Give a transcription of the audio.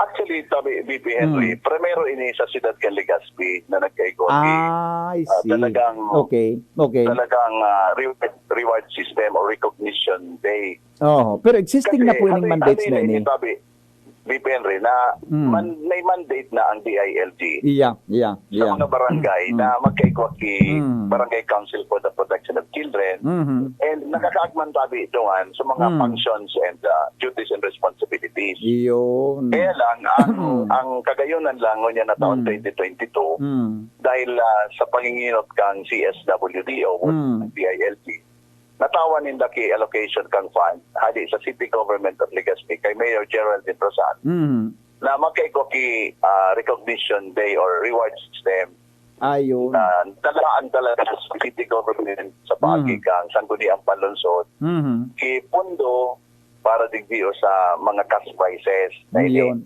Actually, sabi BP Henry, primero ini sa syudad ng Legazpi na nagkaigo. I see. Talagang Okay. reward system or recognition day. Oh, pero existing na po yung mandates na ini. Sabi, BP Henry, na may mandate na ang DILG Yeah. sa mga barangay na magkaigo Barangay Council for the Protection of Children and nakakaagman tabi doon sa mga functions and duties and responsibilities. Yun. Kaya lang, ang kagayunan lang niya na taon 2022 dahil sa panginginot kang CSWDO o DILG, natawan in the key allocation kang fund hadi sa City Government of Legazpi kay Mayor Geraldine Rosan na magkaigo ki recognition day or reward system. Ayun. Na talaan talaga sa City Government sa pagi kang sangguniang panlungsod ki pondo para digdiyo sa mga cash prices. Yun.